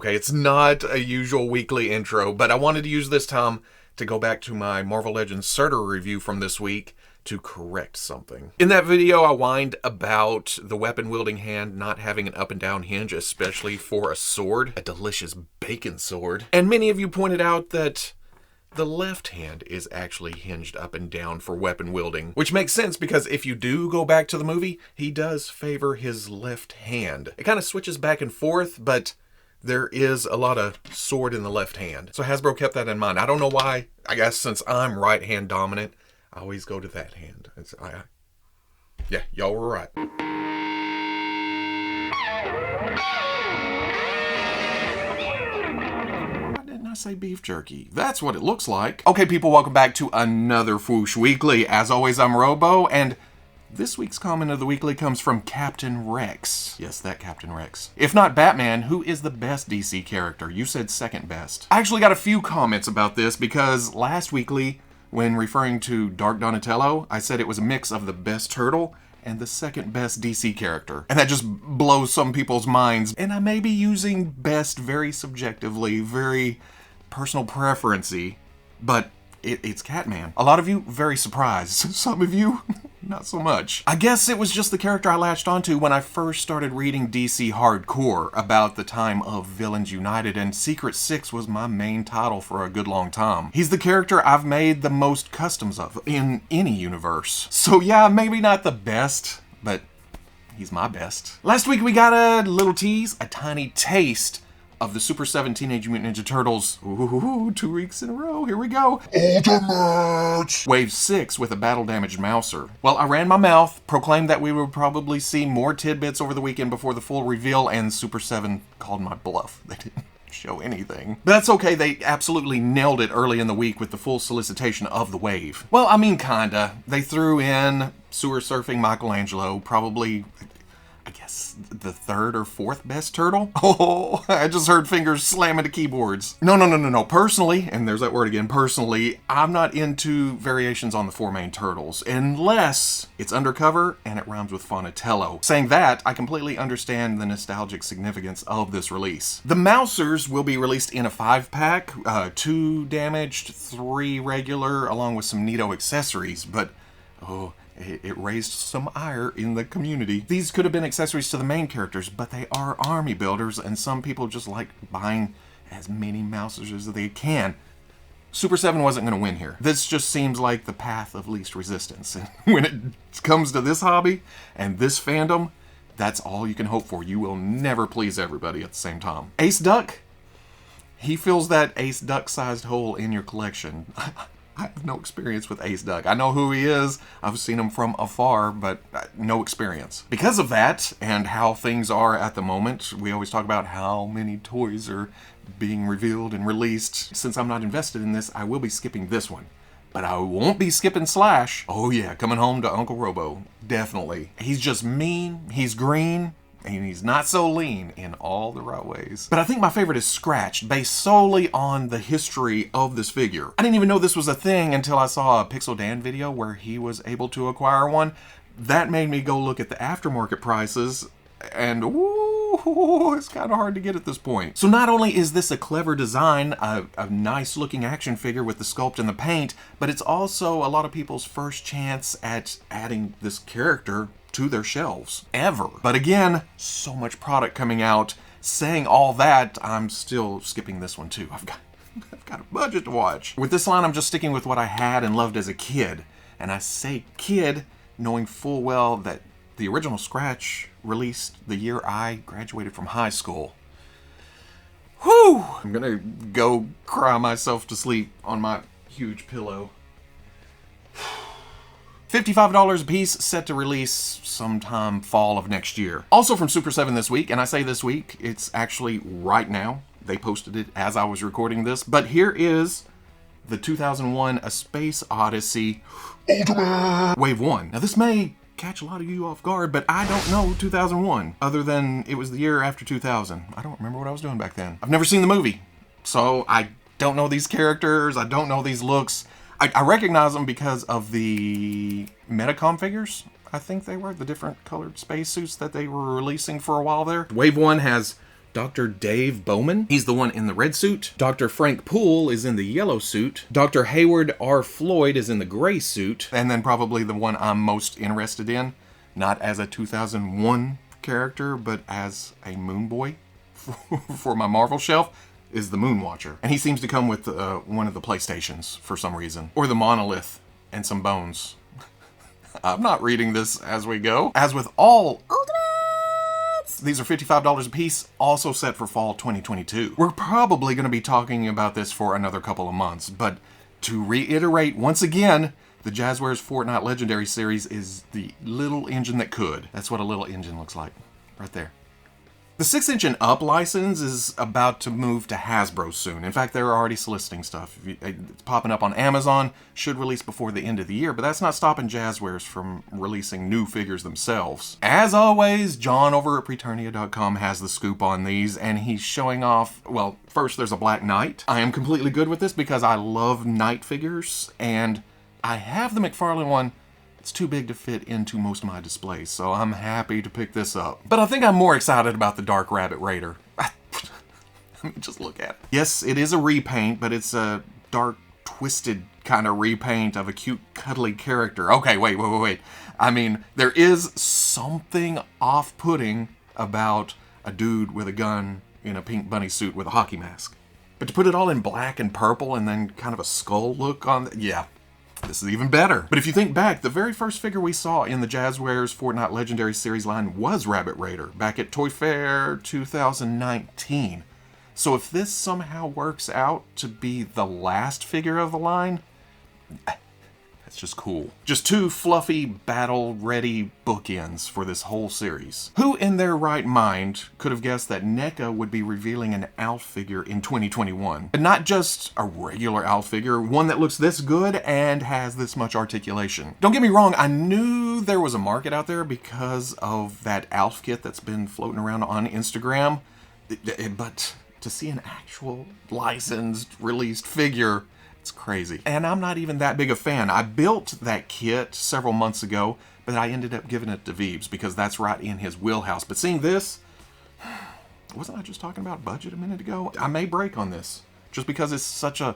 okay? It's not a usual weekly intro, but I wanted to use this time to go back to my Marvel Legends Surtur review from this week to correct something. In that video, I whined about the weapon-wielding hand not having an up and down hinge, especially for a sword, a delicious bacon sword. And many of you pointed out that the left hand is actually hinged up and down for weapon wielding, which makes sense because if you do go back to the movie, he does favor his left hand. It kind of switches back and forth, but there is a lot of sword in the left hand. So Hasbro kept that in mind. I don't know why. I guess since I'm right hand dominant, I always go to that hand. Yeah, y'all were right. I say beef jerky. That's what it looks like. Okay, people, welcome back to another Fwoosh Weekly. As always, I'm Robo, and this week's comment of the weekly comes from Captain Rex. Yes, that Captain Rex. If not Batman, who is the best DC character? You said second best. I actually got a few comments about this because last weekly, when referring to Dark Donatello, I said it was a mix of the best turtle and the second best DC character. And that just blows some people's minds. And I may be using best very subjectively, very personal preference-y, but it's Catman. A lot of you very surprised. Some of you, not so much. I guess it was just the character I latched onto when I first started reading DC Hardcore about the time of Villains United, and Secret Six was my main title for a good long time. He's the character I've made the most customs of in any universe. So yeah, maybe not the best, but he's my best. Last week we got a little tease, a tiny taste of the Super 7 Teenage Mutant Ninja Turtles. Ooh, 2 weeks in a row, here we go. Ultimate! Wave 6 with a battle-damaged Mouser. Well, I ran my mouth, proclaimed that we would probably see more tidbits over the weekend before the full reveal, and Super 7 called my bluff. They didn't show anything. But that's okay, they absolutely nailed it early in the week with the full solicitation of the wave. Well, I mean, kinda. They threw in sewer surfing Michelangelo, probably, I guess, the third or fourth best turtle? Oh, I just heard fingers slam into keyboards. No. Personally, and there's that word again, personally, I'm not into variations on the 4 main turtles, unless it's undercover and it rhymes with Fonatello. Saying that, I completely understand the nostalgic significance of this release. The Mousers will be released in a 5-pack, 2 damaged, 3 regular, along with some neato accessories, but oh, it raised some ire in the community. These could have been accessories to the main characters, but they are army builders, and some people just like buying as many Mousers as they can. Super 7 wasn't going to win here. This just seems like the path of least resistance. And when it comes to this hobby and this fandom, that's all you can hope for. You will never please everybody at the same time. Ace Duck, he fills that Ace Duck-sized hole in your collection. I have no experience with Ace Duck. I know who he is. I've seen him from afar, but no experience. Because of that, and how things are at the moment, we always talk about how many toys are being revealed and released. Since I'm not invested in this, I will be skipping this one. But I won't be skipping Slash. Oh yeah, coming home to Uncle Robo. Definitely. He's just mean, he's green, and he's not so lean in all the right ways. But I think my favorite is Scratched, based solely on the history of this figure. I didn't even know this was a thing until I saw a Pixel Dan video where he was able to acquire one. That made me go look at the aftermarket prices, and ooh, it's kind of hard to get at this point. So not only is this a clever design, a nice looking action figure with the sculpt and the paint, but it's also a lot of people's first chance at adding this character to their shelves, ever. But again, so much product coming out. Saying all that, I'm still skipping this one too. I've got a budget to watch. With this line, I'm just sticking with what I had and loved as a kid. And I say kid, knowing full well that the original Scratch released the year I graduated from high school. Whew! I'm gonna go cry myself to sleep on my huge pillow. $55 a piece, set to release sometime fall of next year. Also from Super 7 this week, and I say this week, it's actually right now. They posted it as I was recording this, but here is the 2001 A Space Odyssey Ultimate Wave 1. Now this may catch a lot of you off guard, but I don't know 2001, other than it was the year after 2000. I don't remember what I was doing back then. I've never seen the movie, so I don't know these characters, I don't know these looks. I recognize them because of the Medicom figures. I think they were the different colored spacesuits that they were releasing for a while there. Wave 1 has Dr. Dave Bowman, he's the one in the red suit. Dr. Frank Poole is in the yellow suit. Dr. Hayward R. Floyd is in the gray suit. And then probably the one I'm most interested in, not as a 2001 character, but as a Moon Boy for my Marvel shelf, is the Moon Watcher. And he seems to come with one of the PlayStations for some reason. Or the Monolith and some bones. I'm not reading this as we go. As with all Ultimates, these are $55 a piece, also set for fall 2022. We're probably going to be talking about this for another couple of months, but to reiterate once again, the Jazwares Fortnite Legendary Series is the little engine that could. That's what a little engine looks like, right there. The 6-inch and up license is about to move to Hasbro soon. In fact, they're already soliciting stuff. It's popping up on Amazon, should release before the end of the year, but that's not stopping Jazwares from releasing new figures themselves. As always, John over at Preternia.com has the scoop on these, and he's showing off, well, first there's a Black Knight. I am completely good with this because I love Knight figures, and I have the McFarlane one. It's too big to fit into most of my displays, so I'm happy to pick this up. But I think I'm more excited about the Dark Rabbit Raider. Let me just look at it. Yes, it is a repaint, but it's a dark, twisted kind of repaint of a cute, cuddly character. Okay, wait. I mean, there is something off-putting about a dude with a gun in a pink bunny suit with a hockey mask. But to put it all in black and purple and then kind of a skull look on yeah. This is even better. But if you think back, the very first figure we saw in the Jazwares Fortnite Legendary Series line was Rabbit Raider, back at Toy Fair 2019. So if this somehow works out to be the last figure of the line, that's just cool. Just two fluffy, battle-ready bookends for this whole series. Who in their right mind could have guessed that NECA would be revealing an Alf figure in 2021? But not just a regular Alf figure, one that looks this good and has this much articulation. Don't get me wrong, I knew there was a market out there because of that Alf kit that's been floating around on Instagram, but to see an actual licensed, released figure, it's crazy. And I'm not even that big a fan. I built that kit several months ago, but I ended up giving it to Veebs because that's right in his wheelhouse. But seeing this, wasn't I just talking about budget a minute ago? I may break on this just because it's such a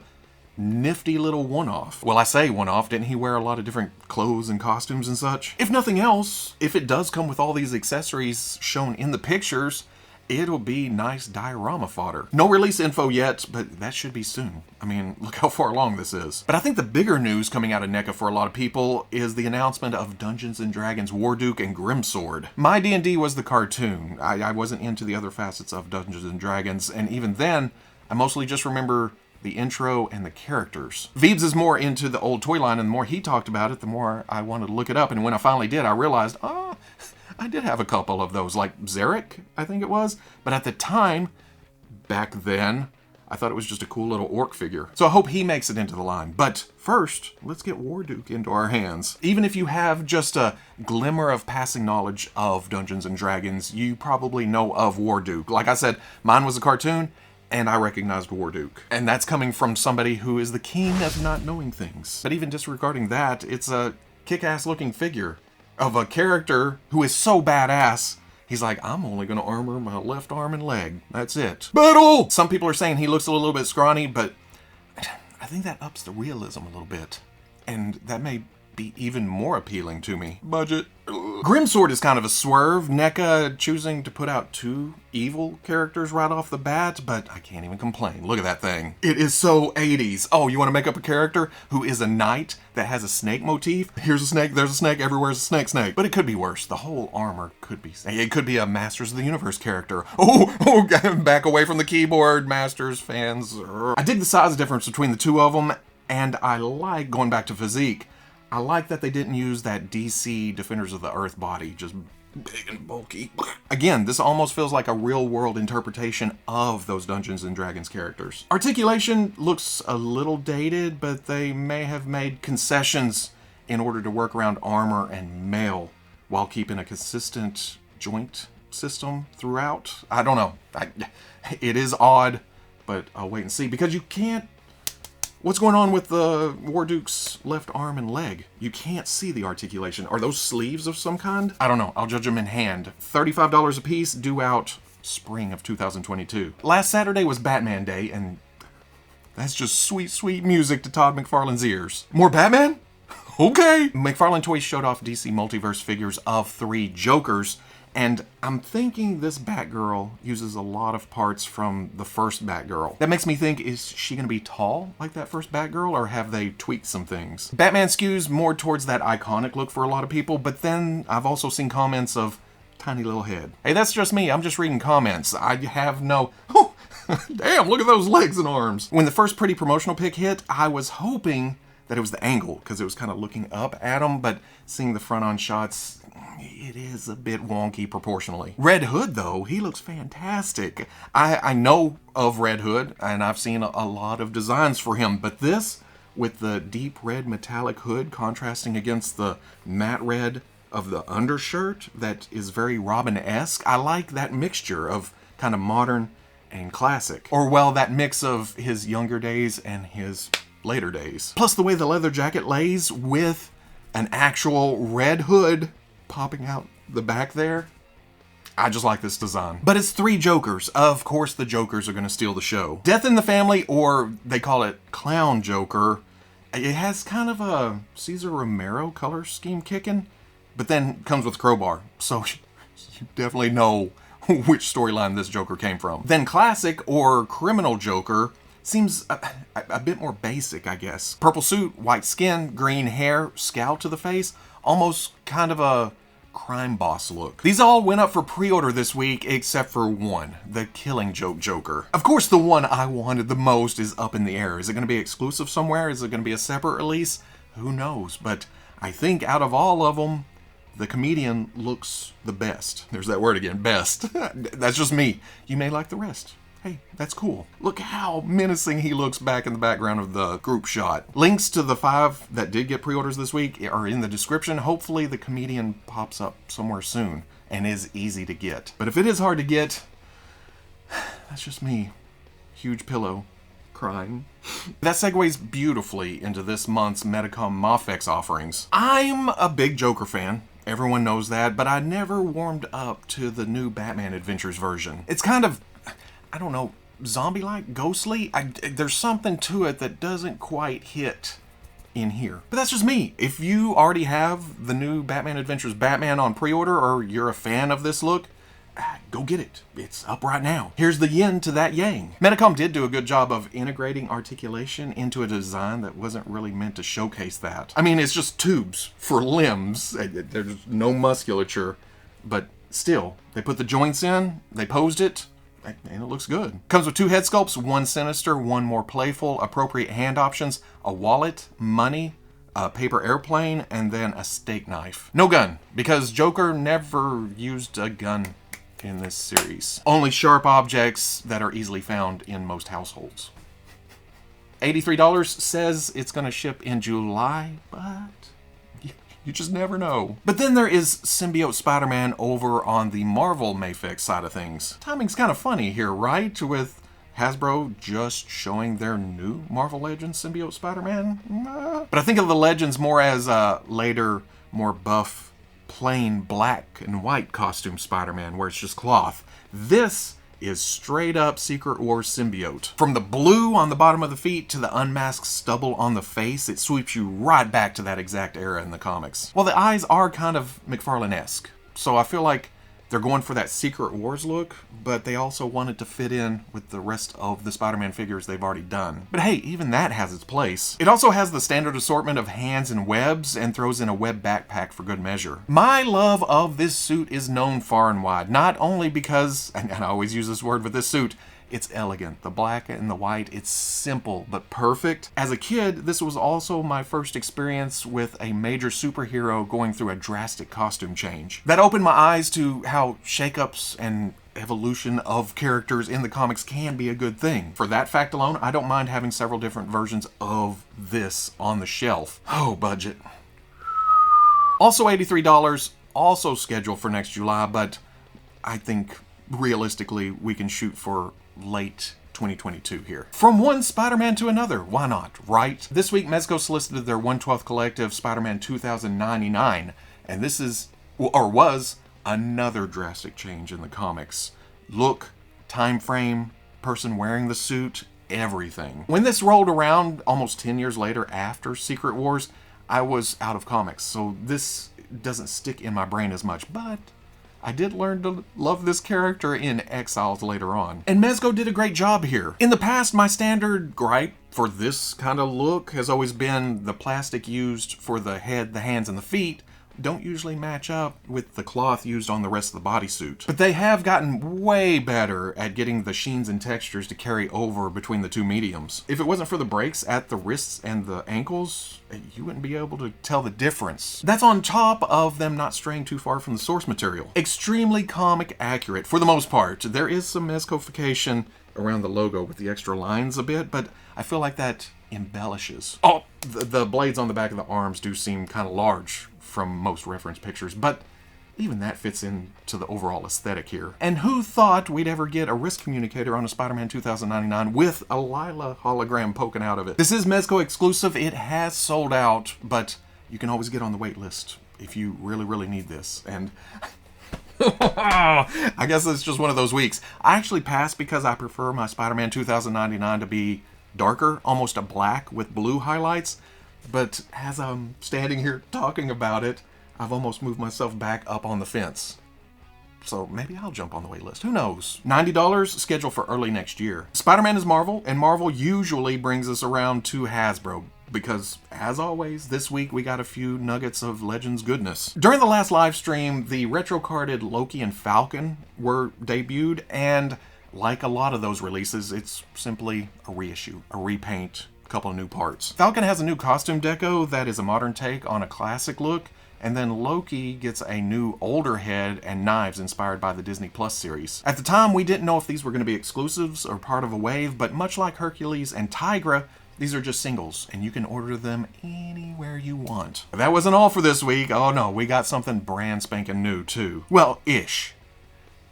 nifty little one-off. Well, I say one-off, didn't he wear a lot of different clothes and costumes and such? If nothing else, if it does come with all these accessories shown in the pictures, it'll be nice diorama fodder. No release info yet, but that should be soon. I mean, look how far along this is. But I think the bigger news coming out of NECA for a lot of people is the announcement of Dungeons & Dragons Warduke and Grimsword. My D&D was the cartoon. I wasn't into the other facets of Dungeons & Dragons, and even then, I mostly just remember the intro and the characters. Veebs is more into the old toy line, and the more he talked about it, the more I wanted to look it up, and when I finally did, I realized, I did have a couple of those, like Zarek, I think it was. But at the time, back then, I thought it was just a cool little orc figure. So I hope he makes it into the line. But first, let's get Warduke into our hands. Even if you have just a glimmer of passing knowledge of Dungeons & Dragons, you probably know of Warduke. Like I said, mine was a cartoon, and I recognized Warduke. And that's coming from somebody who is the king of not knowing things. But even disregarding that, it's a kick-ass looking figure of a character who is so badass, he's like, I'm only gonna armor my left arm and leg. That's it. Battle! Some people are saying he looks a little bit scrawny, but I think that ups the realism a little bit. And that may be even more appealing to me. Budget. Grimsword is kind of a swerve. NECA choosing to put out two evil characters right off the bat, but I can't even complain. Look at that thing. It is so 80s. Oh, you want to make up a character who is a knight that has a snake motif? Here's a snake, there's a snake, everywhere's a snake. But it could be worse. The whole armor could be... It could be a Masters of the Universe character. Oh, back away from the keyboard, Masters fans. I dig the size difference between the two of them, and I like, going back to physique, I like that they didn't use that DC Defenders of the Earth body, just big and bulky. Again, this almost feels like a real-world interpretation of those Dungeons & Dragons characters. Articulation looks a little dated, but they may have made concessions in order to work around armor and mail while keeping a consistent joint system throughout. I don't know. It is odd, but I'll wait and see, because you can't... What's going on with the Warduke's left arm and leg? You can't see the articulation. Are those sleeves of some kind? I don't know. I'll judge them in hand. $35 a piece, due out spring of 2022. Last Saturday was Batman Day, and that's just sweet, sweet music to Todd McFarlane's ears. More Batman? Okay. McFarlane Toys showed off DC Multiverse figures of 3 Jokers, and I'm thinking this Batgirl uses a lot of parts from the first Batgirl. That makes me think, is she gonna be tall like that first Batgirl, or have they tweaked some things? Batman skews more towards that iconic look for a lot of people, but then I've also seen comments of tiny little head. Hey, that's just me. I'm just reading comments. I have no... Oh, damn, look at those legs and arms. When the first pretty promotional pic hit, I was hoping that it was the angle, because it was kind of looking up at him, but seeing the front-on shots, it is a bit wonky proportionally. Red Hood, though, he looks fantastic. I know of Red Hood, and I've seen a lot of designs for him, but this, with the deep red metallic hood contrasting against the matte red of the undershirt that is very Robin-esque, I like that mixture of kind of modern and classic. Or, well, that mix of his younger days and his later days. Plus the way the leather jacket lays with an actual red hood popping out the back there. I just like this design. But it's 3 Jokers. Of course the Jokers are going to steal the show. Death in the Family, or they call it Clown Joker, it has kind of a Cesar Romero color scheme kicking, but then comes with crowbar. So you definitely know which storyline this Joker came from. Then Classic, or Criminal Joker, seems a bit more basic, I guess. Purple suit, white skin, green hair, scowl to the face, almost kind of a crime boss look. These all went up for pre-order this week, except for one, the Killing Joke Joker. Of course, the one I wanted the most is up in the air. Is it going to be exclusive somewhere? Is it going to be a separate release? Who knows? But I think out of all of them, the comedian looks the best. There's that word again, best. That's just me. You may like the rest. Hey, that's cool. Look how menacing he looks back in the background of the group shot. Links to the 5 that did get pre-orders this week are in the description. Hopefully the comedian pops up somewhere soon and is easy to get. But if it is hard to get, that's just me. Huge pillow. Crying. That segues beautifully into this month's Medicom MAFEX offerings. I'm a big Joker fan. Everyone knows that, but I never warmed up to the new Batman Adventures version. It's kind of, I don't know, zombie-like, ghostly. There's something to it that doesn't quite hit in here. But that's just me. If you already have the new Batman Adventures Batman on pre-order, or you're a fan of this look, go get it. It's up right now. Here's the yin to that yang. Medicom did do a good job of integrating articulation into a design that wasn't really meant to showcase that. I mean, it's just tubes for limbs. There's no musculature, but still, they put the joints in, they posed it, and it looks good. Comes with 2 head sculpts, one sinister, one more playful, appropriate hand options, a wallet, money, a paper airplane, and then a steak knife. No gun, because Joker never used a gun in this series. Only sharp objects that are easily found in most households. $83 says it's gonna ship in July, but you just never know. But then there is Symbiote Spider-Man over on the Marvel MAFEX side of things. Timing's kind of funny here, right? With Hasbro just showing their new Marvel Legends Symbiote Spider-Man. But I think of the Legends more as a later, more buff, plain black and white costume Spider-Man, where it's just cloth. This is straight up Secret Wars symbiote. From the blue on the bottom of the feet to the unmasked stubble on the face, it sweeps you right back to that exact era in the comics. Well, the eyes are kind of McFarlane-esque, so I feel like they're going for that Secret Wars look, but they also wanted to fit in with the rest of the Spider-Man figures they've already done. But hey, even that has its place. It also has the standard assortment of hands and webs, and throws in a web backpack for good measure. My love of this suit is known far and wide, not only because, and I always use this word with this suit, it's elegant. The black and the white, it's simple but perfect. As a kid, this was also my first experience with a major superhero going through a drastic costume change. That opened my eyes to how shakeups and evolution of characters in the comics can be a good thing. For that fact alone, I don't mind having several different versions of this on the shelf. Oh, budget. Also $83, also scheduled for next July, but I think realistically we can shoot for late 2022 here. From one Spider-Man to another, why not, right? This week, Mezco solicited their 1/12 collective Spider-Man 2099, and this is, or was, another drastic change in the comics. look, time frame, person wearing the suit, everything. When this rolled around almost 10 years later after Secret Wars, I was out of comics, so this doesn't stick in my brain as much, but I did learn to love this character in Exiles later on. And Mezco did a great job here. In the past, my standard gripe for this kind of look has always been the plastic used for the head, the hands, and the feet don't usually match up with the cloth used on the rest of the bodysuit. But they have gotten way better at getting the sheens and textures to carry over between the two mediums. If it wasn't for the breaks at the wrists and the ankles, you wouldn't be able to tell the difference. That's on top of them not straying too far from the source material. Extremely comic accurate for the most part. There is some Mezcofication around the logo with the extra lines a bit, but I feel like that embellishes. Oh, the blades on the back of the arms do seem kind of large from most reference pictures, but even that fits into the overall aesthetic here. And who thought we'd ever get a wrist communicator on a Spider-Man 2099 with a Lila hologram poking out of it? This is Mezco exclusive. It has sold out, but you can always get on the wait list if you really need this. And I guess it's just one of those weeks. I actually passed because I prefer my Spider-Man 2099 to be darker, almost a black with blue highlights. But as I'm standing here talking about it, I've almost moved myself back up on the fence. So maybe I'll jump on the wait list. Who knows? $90 scheduled for early next year. Spider-Man is Marvel, and Marvel usually brings us around to Hasbro. Because, as always, this week we got a few nuggets of Legends goodness. During the last live stream, the retro-carded Loki and Falcon were debuted, and like a lot of those releases, it's simply a reissue, a repaint, a couple of new parts. Falcon has a new costume deco that is a modern take on a classic look, and then Loki gets a new older head and knives inspired by the Disney Plus series. At the time, we didn't know if these were going to be exclusives or part of a wave, but much like Hercules and Tigra, these are just singles, and you can order them anywhere you want. That wasn't all for this week. Oh no, we got something brand spanking new too. Well, ish.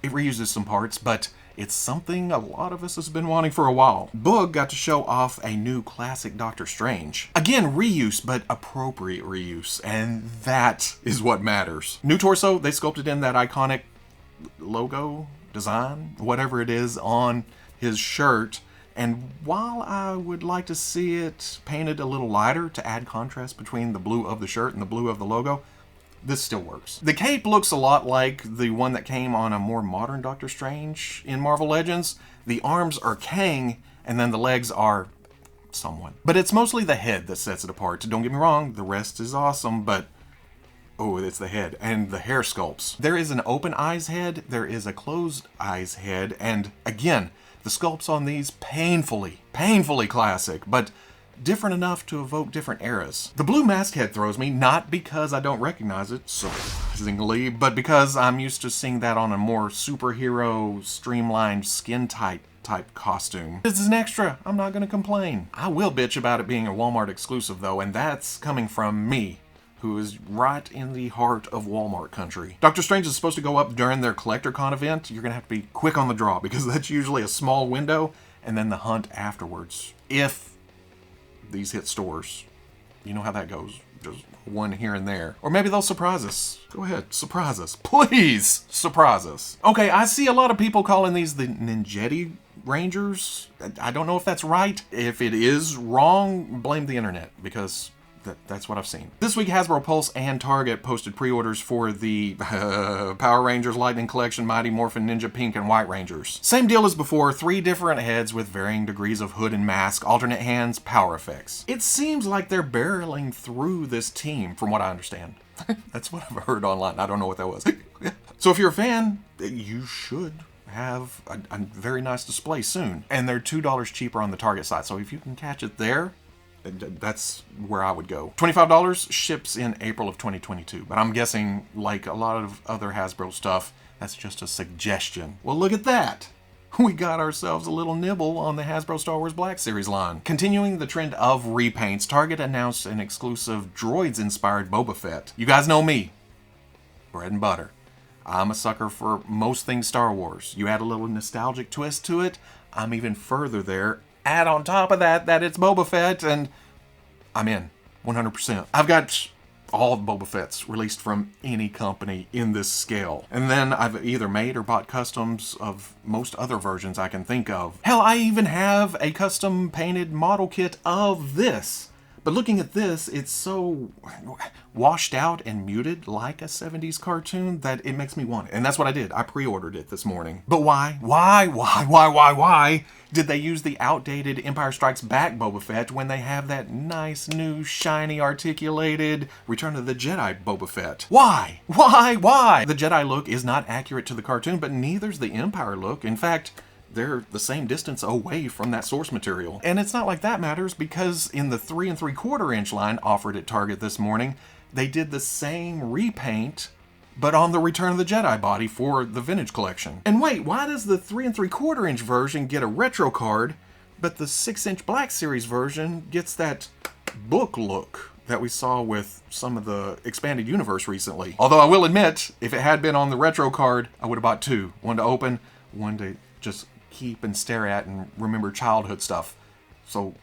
It reuses some parts, but it's something a lot of us has been wanting for a while. Boog got to show off a new classic Doctor Strange. Again, reuse, but appropriate reuse, and that is what matters. New torso, they sculpted in that iconic logo, design, whatever it is on his shirt. And while I would like to see it painted a little lighter to add contrast between the blue of the shirt and the blue of the logo, this still works. The cape looks a lot like the one that came on a more modern Doctor Strange in Marvel Legends. The arms are Kang, and then the legs are someone. But it's mostly the head that sets it apart. Don't get me wrong, the rest is awesome, but oh, it's the head and the hair sculpts. There is an open eyes head, there is a closed eyes head, and again, the sculpts on these painfully classic, but different enough to evoke different eras. The blue mask head throws me, not because I don't recognize it, surprisingly, but because I'm used to seeing that on a more superhero, streamlined, skin-tight type costume. This is an extra, I'm not gonna complain. I will bitch about it being a Walmart exclusive though, and that's coming from me, who is right in the heart of Walmart country. Doctor Strange is supposed to go up during their CollectorCon event. You're gonna have to be quick on the draw because that's usually a small window and then the hunt afterwards. If these hit stores, you know how that goes. Just one here and there. Or maybe they'll surprise us. Go ahead, surprise us. Please, surprise us. Okay, I see a lot of people calling these the Ninjetti Rangers. I don't know if that's right. If it is wrong, blame the internet because that's what I've seen. This week, Hasbro Pulse and Target posted pre-orders for the Power Rangers Lightning Collection Mighty Morphin Ninja Pink and White Rangers. Same deal as before, 3 different heads with varying degrees of hood and mask, alternate hands, power effects. It seems like they're barreling through this team, from what I understand. That's what I've heard online. I don't know what that was. So if you're a fan, you should have a very nice display soon. And they're $2 cheaper on the Target site, so if you can catch it there, that's where I would go. $25 ships in April of 2022, but I'm guessing, like a lot of other Hasbro stuff, that's just a suggestion. Well, look at that. We got ourselves a little nibble on the Hasbro Star Wars Black Series line. Continuing the trend of repaints, Target announced an exclusive droids-inspired Boba Fett. You guys know me. Bread and butter. I'm a sucker for most things Star Wars. You add a little nostalgic twist to it, I'm even further there. Add on top of that it's Boba Fett, and I'm in 100%. I've got all of Boba Fett's released from any company in this scale. And then I've either made or bought customs of most other versions I can think of. Hell, I even have a custom painted model kit of this. But looking at this, it's so washed out and muted like a 70s cartoon that it makes me want it. And that's what I did. I pre-ordered it this morning. But why did they use the outdated Empire Strikes Back Boba Fett when they have that nice, new, shiny, articulated Return of the Jedi Boba Fett? Why? The Jedi look is not accurate to the cartoon, but neither's the Empire look. In fact, they're the same distance away from that source material. And it's not like that matters, because in the 3 3/4 inch line offered at Target this morning, they did the same repaint, but on the Return of the Jedi body for the Vintage Collection. And wait, why does the 3 3/4 inch version get a retro card, but the 6-inch Black Series version gets that book look that we saw with some of the Expanded Universe recently? Although I will admit, if it had been on the retro card, I would have bought two. One to open, one to just keep and stare at and remember childhood stuff. So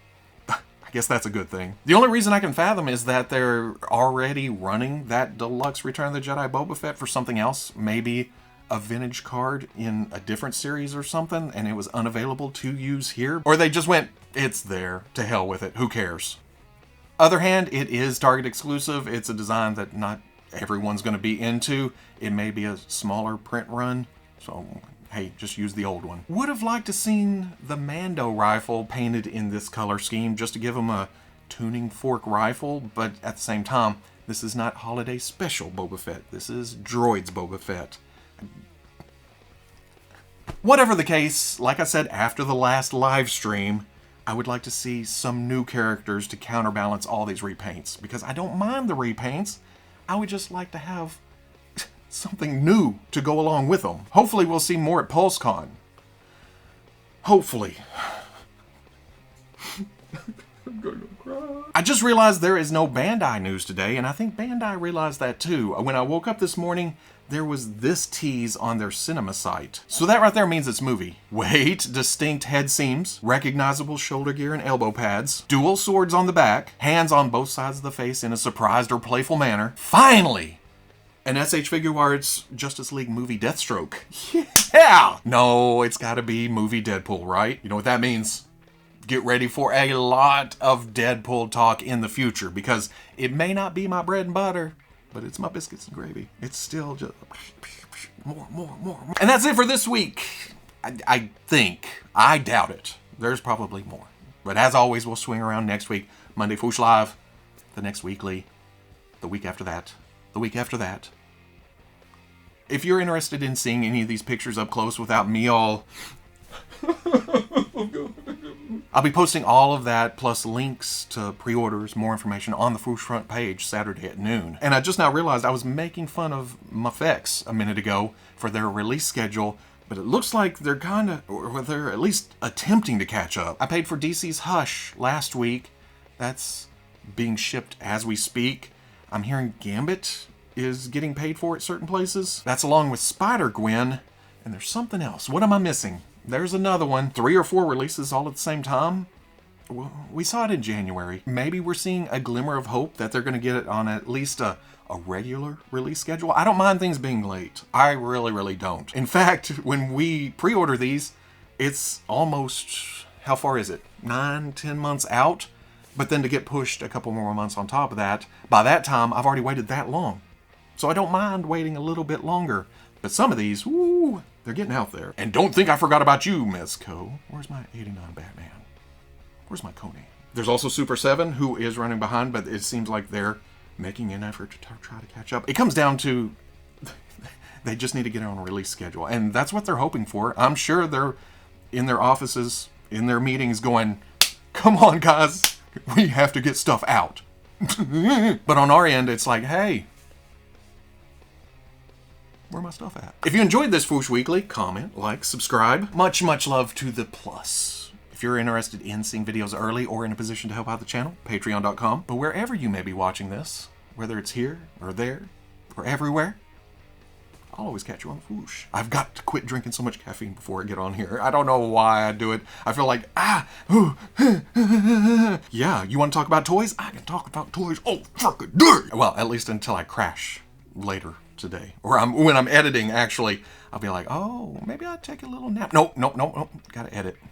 I guess that's a good thing. The only reason I can fathom is that they're already running that deluxe Return of the Jedi Boba Fett for something else, maybe a vintage card in a different series or something, and it was unavailable to use here. Or they just went, it's there, to hell with it, who cares? Other hand, it is Target exclusive. It's a design that not everyone's going to be into. It may be a smaller print run, so hey, just use the old one. Would have liked to seen the Mando rifle painted in this color scheme just to give him a tuning fork rifle, but at the same time, this is not holiday special Boba Fett. This is Droids Boba Fett. Whatever the case, like I said after the last live stream, I would like to see some new characters to counterbalance all these repaints, because I don't mind the repaints. I would just like to have something new to go along with them. Hopefully we'll see more at PulseCon. Hopefully. I'm gonna cry. I just realized there is no Bandai news today, and I think Bandai realized that too. When I woke up this morning, there was this tease on their cinema site. So that right there means it's movie. Wait, distinct head seams, recognizable shoulder gear and elbow pads, dual swords on the back, hands on both sides of the face in a surprised or playful manner. Finally! An SH Figuarts Justice League movie Deathstroke. Yeah! No, it's gotta be movie Deadpool, right? You know what that means? Get ready for a lot of Deadpool talk in the future, because it may not be my bread and butter, but it's my biscuits and gravy. It's still just more. And that's it for this week. I think. I doubt it. There's probably more. But as always, we'll swing around next week. Monday Foosh Live, the next weekly, the week after that, the week after that. If you're interested in seeing any of these pictures up close without me all... I'll be posting all of that, plus links to pre-orders, more information on the Foosh front page Saturday at noon. And I just now realized I was making fun of MAFEX a minute ago for their release schedule, but it looks like they're they're at least attempting to catch up. I paid for DC's Hush last week. That's being shipped as we speak. I'm hearing Gambit is getting paid for at certain places. That's along with Spider-Gwen, and there's something else. What am I missing? There's another one. 3 or 4 releases all at the same time. We saw it in January. Maybe we're seeing a glimmer of hope that they're going to get it on at least a regular release schedule. I don't mind things being late. I really don't. In fact, when we pre-order these, it's almost, how far is it? 9-10 months out? But then to get pushed a couple more months on top of that, by that time, I've already waited that long. So I don't mind waiting a little bit longer. But some of these, woo, they're getting out there. And don't think I forgot about you, Mezco. Where's my 89 Batman? Where's my Coney? There's also Super 7, who is running behind, but it seems like they're making an effort to try to catch up. It comes down to they just need to get on a release schedule. And that's what they're hoping for. I'm sure they're in their offices, in their meetings going, come on, guys, we have to get stuff out. But on our end, it's like, hey, where my stuff at? If you enjoyed this Foosh Weekly, comment, like, subscribe. Much love to the plus. If you're interested in seeing videos early or in a position to help out the channel, patreon.com. But wherever you may be watching this, whether it's here or there or everywhere, I'll always catch you on the whoosh. I've got to quit drinking so much caffeine before I get on here. I don't know why I do it. I feel like, yeah, you want to talk about toys? I can talk about toys all fucking day. Well, at least until I crash later today. Or when I'm editing, actually, I'll be like, oh, maybe I'll take a little nap. Nope. Gotta edit.